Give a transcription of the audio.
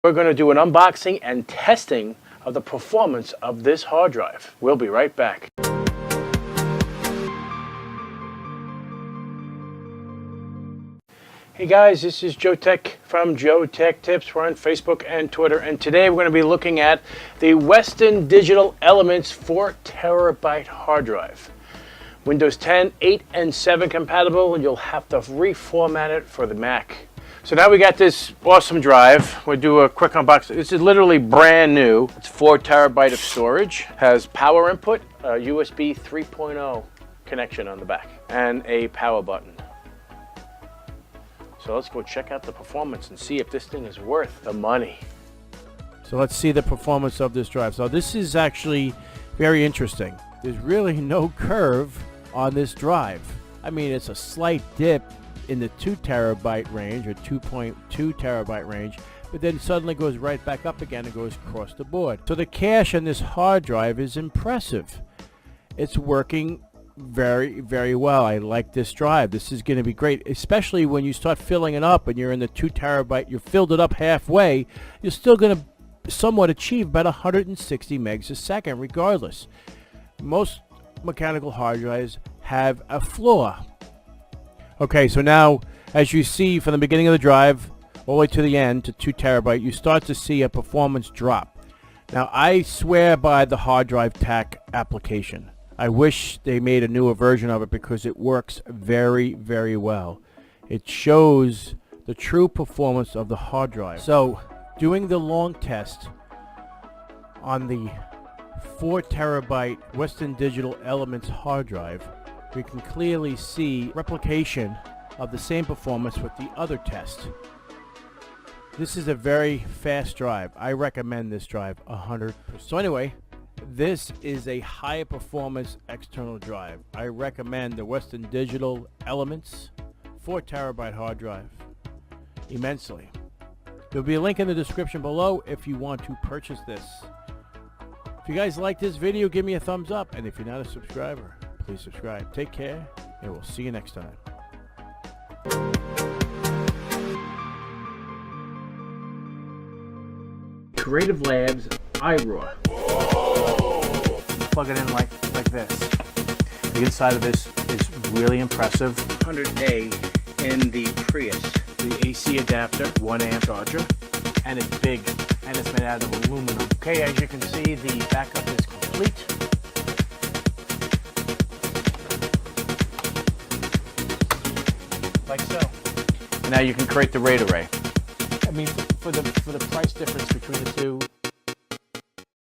We're going to do an unboxing and testing of the performance of this hard drive. We'll be right back. Hey guys, this is Joeteck from JoeteckTips. We're on Facebook and Twitter, and today we're going to be looking at the Western Digital Elements 4 terabyte hard drive. Windows 10, 8, and 7 compatible, and you'll have to reformat it for the Mac. So now we got this awesome drive. We'll do a quick unboxing. This is literally brand new. It's 4 terabyte of storage, has power input, a USB 3.0 connection on the back, and a power button. So let's go check out the performance and see if this thing is worth the money. So let's see the performance of this drive. So this is actually very interesting. There's really no curve on this drive. I mean, it's a slight dip in the 2 terabyte range or 2.2 terabyte range, but then suddenly goes right back up again and goes across the board. So the cache on this hard drive is impressive. It's working very, very well. I like this drive. This is going to be great, especially when you start filling it up and you're in the 2 terabyte, you filled it up halfway, you're still going to somewhat achieve about 160 megs a second regardless. Most mechanical hard drives have a flaw. Okay, so now as you see from the beginning of the drive all the way to the end to 2 terabyte, you start to see a performance drop. Now I swear by the hard drive tack application. I wish they made a newer version of it because it works very, very well. It shows the true performance of the hard drive. So, doing the long test on the 4 terabyte Western Digital Elements hard drive, we can clearly see replication of the same performance with the other test. This is a very fast drive. I recommend this drive 100%. So anyway, this is a high performance external drive. I recommend the Western Digital Elements 4 terabyte hard drive immensely. There'll be a link in the description below if you want to purchase this. If you guys like this video, give me a thumbs up, and if you're not a subscriber, please subscribe. Take care, and we'll see you next time. Creative Labs iRaw. Plug it in like this. The inside of this is really impressive. 100A in the Prius. The AC adapter, 1 amp charger, and it's big, and it's made out of aluminum. Okay, as you can see, the backup is complete. Like so. Now you can create the RAID array. I mean, for the price difference between the two,